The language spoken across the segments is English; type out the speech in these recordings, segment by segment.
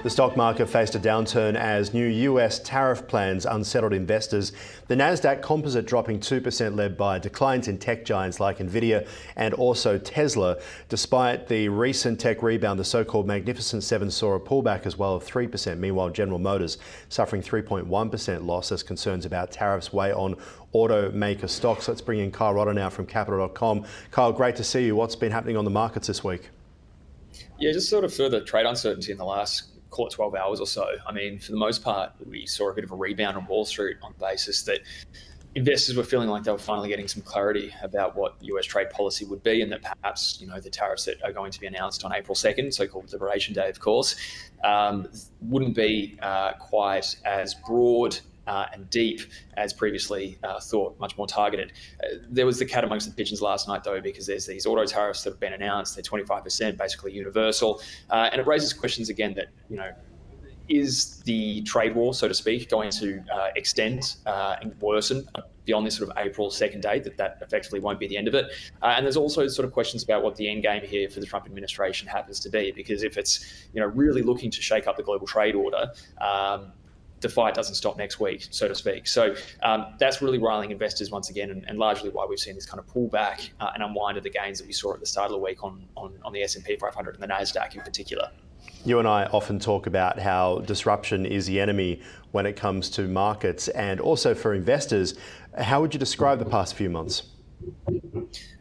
The stock market faced a downturn as new US tariff plans unsettled investors. The Nasdaq Composite dropping 2%, led by declines in tech giants like Nvidia and also Tesla. Despite the recent tech rebound, the so-called Magnificent Seven saw a pullback as well of 3%. Meanwhile, General Motors suffering 3.1% loss as concerns about tariffs weigh on automaker stocks. Let's bring in Kyle Rotter now from Capital.com. Kyle, great to see you. What's been happening on the markets this week? Yeah, just sort of further trade uncertainty in the last, call it 12 hours or so. I mean, for the most part, we saw a bit of a rebound on Wall Street on the basis that investors were feeling like they were finally getting some clarity about what US trade policy would be, and that perhaps, the tariffs that are going to be announced on April 2nd, so-called Liberation Day, of course, wouldn't be quite as broad and deep as previously thought, much more targeted. There was the cat amongst the pigeons last night, though, because there's these auto tariffs that have been announced. They're 25%, basically universal. And it raises questions again that, is the trade war, so to speak, going to extend and worsen beyond this sort of April 2nd date, that effectively won't be the end of it? And there's also sort of questions about what the end game here for the Trump administration happens to be, because if it's, really looking to shake up the global trade order, the fight doesn't stop next week, so to speak. So that's really riling investors once again, and largely why we've seen this kind of pullback and unwind of the gains that we saw at the start of the week on the S&P 500 and the Nasdaq in particular. You and I often talk about how disruption is the enemy when it comes to markets and also for investors. How would you describe the past few months?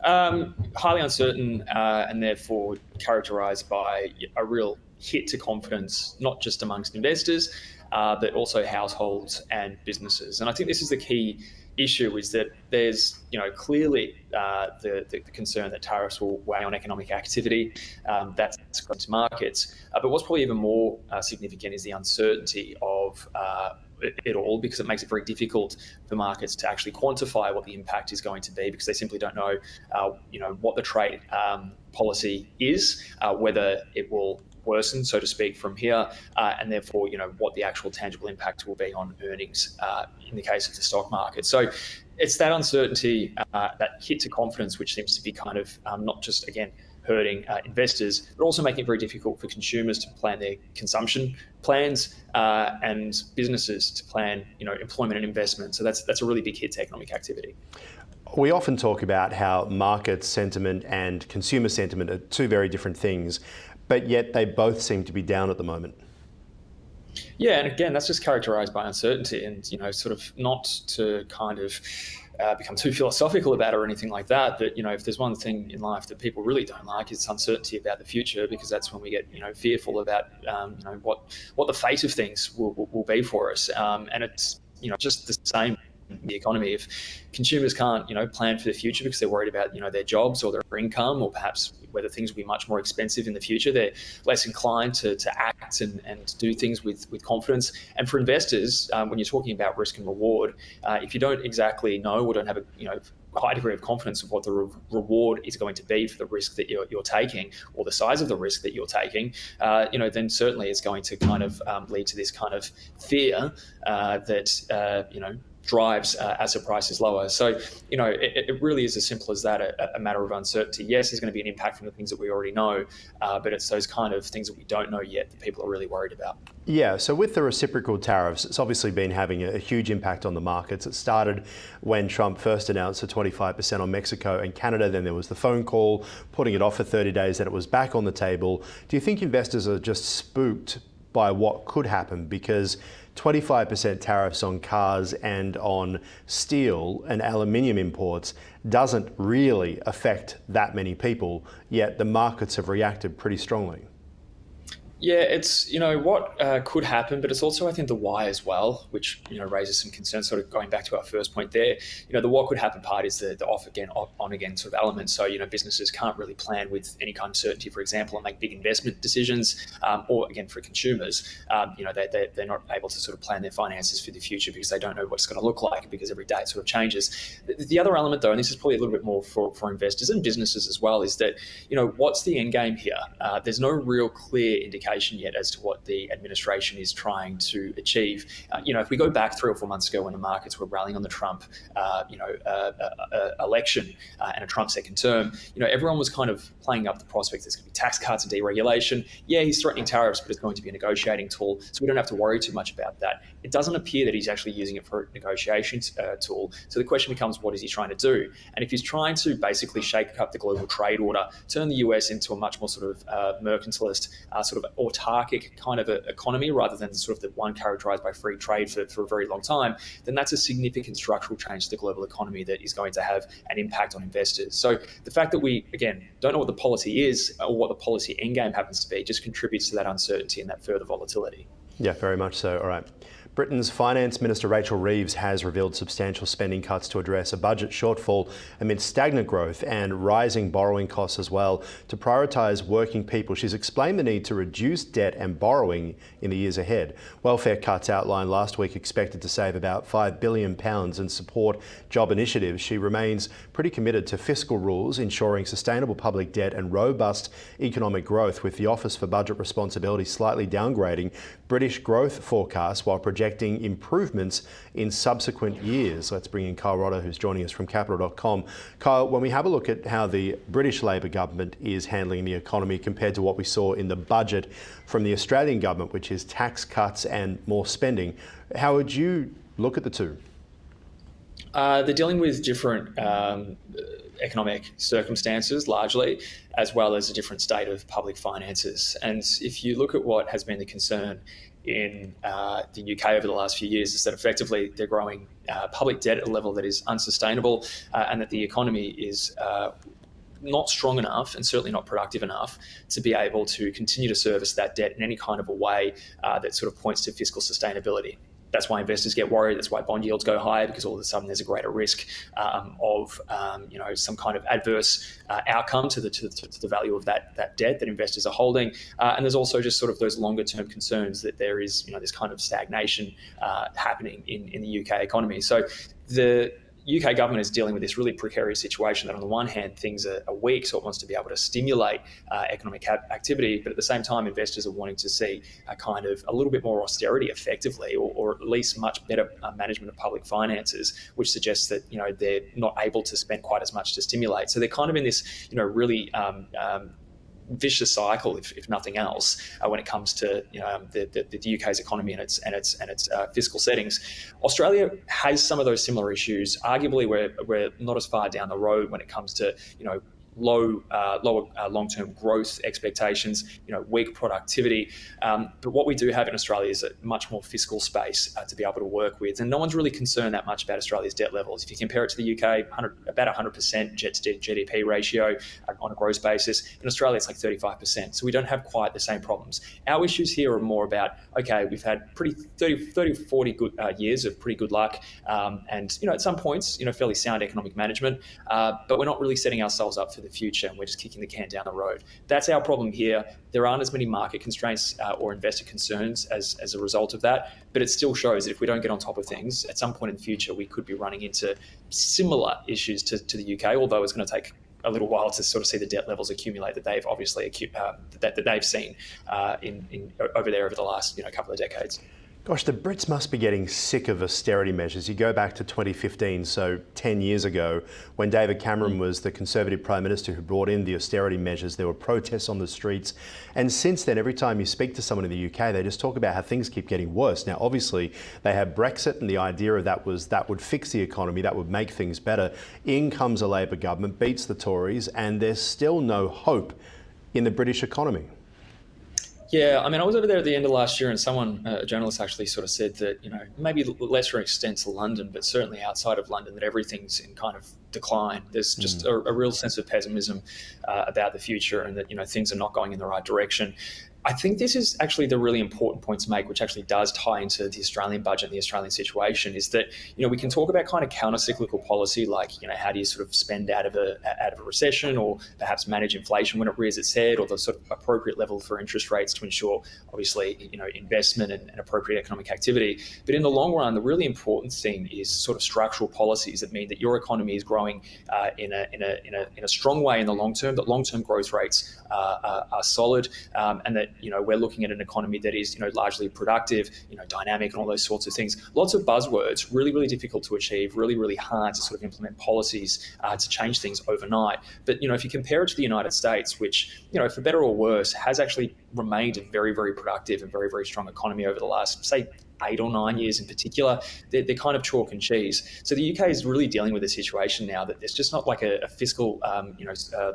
Highly uncertain and therefore characterized by a real hit to confidence, not just amongst investors, but also households and businesses. And I think this is the key issue, is that there's clearly the concern that tariffs will weigh on economic activity. That's going to markets. But what's probably even more significant is the uncertainty of it all, because it makes it very difficult for markets to actually quantify what the impact is going to be, because they simply don't know, what the trade policy is, whether it will worsen, so to speak, from here, and therefore, what the actual tangible impact will be on earnings in the case of the stock market. So it's that uncertainty, that hit to confidence, which seems to be kind of not just, again, hurting investors, but also making it very difficult for consumers to plan their consumption plans and businesses to plan, employment and investment. So that's a really big hit to economic activity. We often talk about how market sentiment and consumer sentiment are two very different things, but yet they both seem to be down at the moment. Yeah, and again, that's just characterized by uncertainty, and sort of not to kind of become too philosophical about it or anything like that. But if there's one thing in life that people really don't like, it's uncertainty about the future, because that's when we get fearful about what the fate of things will be for us. And it's just the same in the economy. If consumers can't plan for the future because they're worried about their jobs or their income, or perhaps whether things will be much more expensive in the future, they're less inclined to act and do things with confidence. And for investors, when you're talking about risk and reward, if you don't exactly know or don't have a high degree of confidence of what the reward is going to be for the risk that you're taking, or the size of the risk that you're taking, then certainly it's going to kind of lead to this kind of fear that drives asset prices lower. So, it really is as simple as that, a matter of uncertainty. Yes, there's going to be an impact from the things that we already know, but it's those kind of things that we don't know yet that people are really worried about. Yeah, so with the reciprocal tariffs, it's obviously been having a huge impact on the markets. It started when Trump first announced the 25% on Mexico and Canada. Then there was the phone call putting it off for 30 days, then it was back on the table. Do you think investors are just spooked by what could happen? Because 25% tariffs on cars and on steel and aluminium imports doesn't really affect that many people, yet the markets have reacted pretty strongly. Yeah, it's, what could happen, but it's also, I think, the why as well, which, raises some concerns, sort of going back to our first point there. The what could happen part is the off again, on again sort of element. So, businesses can't really plan with any kind of certainty, for example, and make big investment decisions, or again, for consumers, they're not able to sort of plan their finances for the future because they don't know what it's going to look like, because every day it sort of changes. The other element, though, and this is probably a little bit more for investors and businesses as well, is that, what's the end game here? There's no real clear indication indication yet as to what the administration is trying to achieve. If we go back 3 or 4 months ago when the markets were rallying on the Trump, election and a Trump second term, everyone was kind of playing up the prospect there's going to be tax cuts and deregulation. Yeah, he's threatening tariffs, but it's going to be a negotiating tool, so we don't have to worry too much about that. It doesn't appear that he's actually using it for a negotiation tool. So the question becomes, what is he trying to do? And if he's trying to basically shake up the global trade order, turn the US into a much more sort of mercantilist, sort of autarkic kind of economy rather than sort of the one characterized by free trade for a very long time, then that's a significant structural change to the global economy that is going to have an impact on investors. So the fact that we, again, don't know what the policy is or what the policy endgame happens to be just contributes to that uncertainty and that further volatility. Yeah, very much so. All right. Britain's Finance Minister Rachel Reeves has revealed substantial spending cuts to address a budget shortfall amid stagnant growth and rising borrowing costs as well. To prioritise working people, she's explained the need to reduce debt and borrowing in the years ahead. Welfare cuts outlined last week expected to save about £5 billion and support job initiatives. She remains pretty committed to fiscal rules, ensuring sustainable public debt and robust economic growth, with the Office for Budget Responsibility slightly downgrading British growth forecasts while projecting improvements in subsequent years. Let's bring in Kyle Rodder, who's joining us from Capital.com. Kyle, when we have a look at how the British Labor government is handling the economy compared to what we saw in the budget from the Australian government, which is tax cuts and more spending, how would you look at the two? They're dealing with different economic circumstances largely, as well as a different state of public finances. And if you look at what has been the concern in the UK over the last few years, is that effectively they're growing public debt at a level that is unsustainable, and that the economy is not strong enough and certainly not productive enough to be able to continue to service that debt in any kind of a way that sort of points to fiscal sustainability. That's why investors get worried. That's why bond yields go higher, because all of a sudden there's a greater risk of some kind of adverse outcome to the value of that debt that investors are holding. And there's also just sort of those longer term concerns that there is this kind of stagnation happening in the UK economy. So the UK government is dealing with this really precarious situation that on the one hand things are weak, so it wants to be able to stimulate economic activity, but at the same time investors are wanting to see a kind of a little bit more austerity effectively, or at least much better management of public finances, which suggests that they're not able to spend quite as much to stimulate. So they're kind of in this really vicious cycle, if nothing else, when it comes to the UK's economy and its fiscal settings. Australia has some of those similar issues. Arguably, we're not as far down the road when it comes to lower long-term growth expectations, weak productivity. But what we do have in Australia is a much more fiscal space to be able to work with. And no one's really concerned that much about Australia's debt levels. If you compare it to the UK, about 100% GDP ratio on a gross basis. In Australia, it's like 35%. So we don't have quite the same problems. Our issues here are more about, okay, we've had 30, 40 good years of pretty good luck. And, at some points, fairly sound economic management. But we're not really setting ourselves up for the future, and we're just kicking the can down the road. That's our problem here. There aren't as many market constraints or investor concerns as a result of that, but it still shows that if we don't get on top of things, at some point in the future, we could be running into similar issues to the UK, although it's going to take a little while to sort of see the debt levels accumulate that they've obviously that they've seen in over there over the last couple of decades. Gosh, the Brits must be getting sick of austerity measures. You go back to 2015, so 10 years ago, when David Cameron was the Conservative Prime Minister who brought in the austerity measures. There were protests on the streets. And since then, every time you speak to someone in the UK, they just talk about how things keep getting worse. Now, obviously, they have Brexit, and the idea of that was that would fix the economy, that would make things better. In comes a Labor government, beats the Tories, and there's still no hope in the British economy. Yeah, I mean, I was over there at the end of last year, and someone, a journalist, actually sort of said that, maybe lesser extent to London, but certainly outside of London, that everything's in kind of decline. There's just a real sense of pessimism about the future, and that things are not going in the right direction. I think this is actually the really important point to make, which actually does tie into the Australian budget and the Australian situation, is that we can talk about kind of counter-cyclical policy, like how do you sort of spend out of a recession, or perhaps manage inflation when it rears its head, or the sort of appropriate level for interest rates to ensure, obviously, investment and appropriate economic activity. But in the long run, the really important thing is sort of structural policies that mean that your economy is growing growing in a strong way in the long term, that long-term growth rates are solid, and that we're looking at an economy that is largely productive, dynamic, and all those sorts of things. Lots of buzzwords, really, really difficult to achieve, really, really hard to sort of implement policies to change things overnight. But if you compare it to the United States, which for better or worse has actually remained a very, very productive and very, very strong economy over the last, say, 8 or 9 years in particular, they're kind of chalk and cheese. So the UK is really dealing with a situation now that there's just not like a fiscal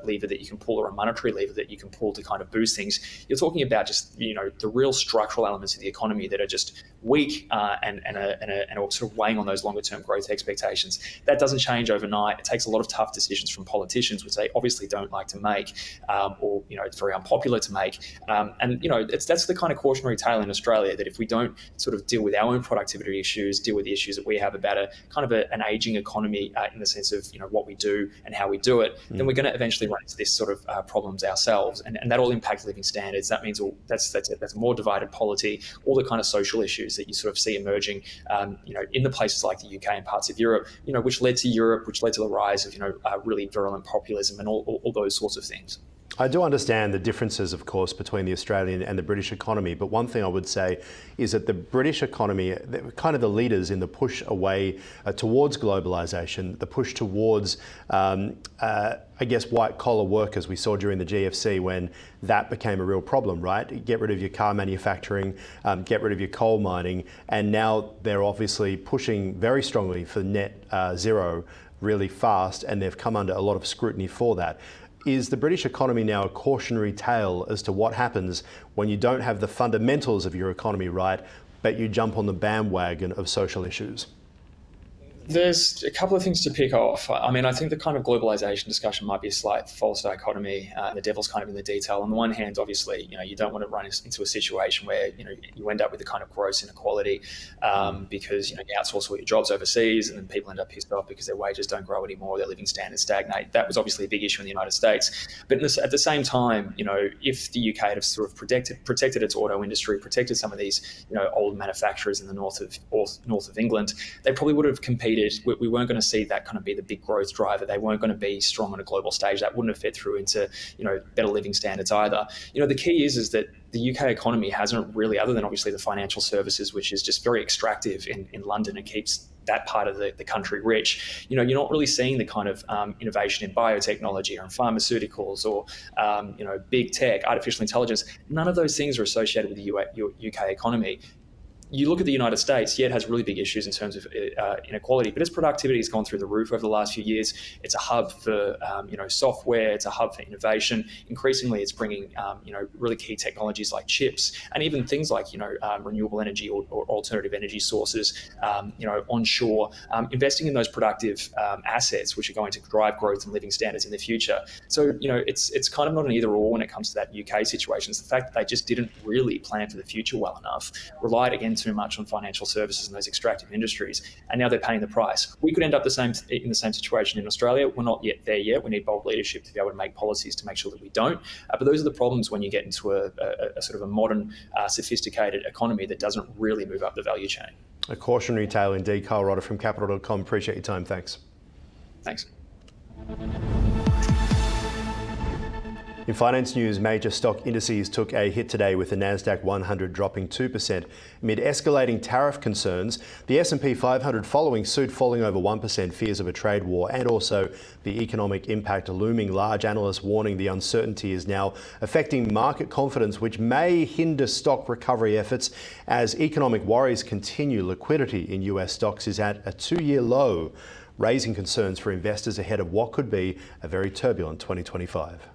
lever that you can pull, or a monetary lever that you can pull to kind of boost things. You're talking about just the real structural elements of the economy that are just weak and are sort of weighing on those longer term growth expectations. That doesn't change overnight. It takes a lot of tough decisions from politicians, which they obviously don't like to make, or it's very unpopular to make. And that's the kind of cautionary tale in Australia, that if we don't sort of deal with our own productivity issues, deal with the issues that we have about an aging economy in the sense of what we do and how we do it, then we're going to eventually run into this sort of problems ourselves, and that all impacts living standards. That means that's a more divided polity, all the kind of social issues that you sort of see emerging, in the places like the UK and parts of Europe, which led to the rise of really virulent populism and all those sorts of things. I do understand the differences, of course, between the Australian and the British economy, but one thing I would say is that the British economy, they're kind of the leaders in the push away towards globalisation, the push towards, I guess, white-collar workers we saw during the GFC, when that became a real problem, right? Get rid of your car manufacturing, get rid of your coal mining, and now they're obviously pushing very strongly for net zero really fast, and they've come under a lot of scrutiny for that. Is the British economy now a cautionary tale as to what happens when you don't have the fundamentals of your economy right, but you jump on the bandwagon of social issues? There's a couple of things to pick off. I mean, I think the kind of globalization discussion might be a slight false dichotomy. The devil's kind of in the detail. On the one hand, obviously, you don't want to run into a situation where, you end up with the kind of gross inequality because, you outsource all your jobs overseas, and then people end up pissed off because their wages don't grow anymore, their living standards stagnate. That was obviously a big issue in the United States. But at the same time, if the UK had sort of protected its auto industry, protected some of these, old manufacturers in the north of England, they probably would have competed. We weren't going to see that kind of be the big growth driver. They weren't going to be strong on a global stage. That wouldn't have fed through into, better living standards either. The key is that the UK economy hasn't really, other than obviously the financial services, which is just very extractive in London and keeps that part of the country rich. You're not really seeing the kind of innovation in biotechnology or in pharmaceuticals or, big tech, artificial intelligence. None of those things are associated with the UK economy. You look at the United States, yeah, it has really big issues in terms of inequality, but its productivity has gone through the roof over the last few years. It's a hub for software. It's a hub for innovation. Increasingly, it's bringing really key technologies like chips, and even things like renewable energy or alternative energy sources onshore, investing in those productive assets which are going to drive growth and living standards in the future. So it's kind of not an either or when it comes to that UK situation. It's the fact that they just didn't really plan for the future well enough, relied again too much on financial services and those extractive industries, and now they're paying the price. We could end up in the same situation in Australia. We're not yet there yet. We need bold leadership to be able to make policies to make sure that we don't. But those are the problems when you get into a sort of a modern, sophisticated economy that doesn't really move up the value chain. A cautionary tale indeed. Kyle Rodder from Capital.com. Appreciate your time. Thanks. Thanks. In finance news, major stock indices took a hit today, with the Nasdaq 100 dropping 2% amid escalating tariff concerns. The S&P 500 following suit, falling over 1%, fears of a trade war, and also the economic impact looming large. Analysts warning the uncertainty is now affecting market confidence, which may hinder stock recovery efforts as economic worries continue. Liquidity in US stocks is at a 2-year low, raising concerns for investors ahead of what could be a very turbulent 2025.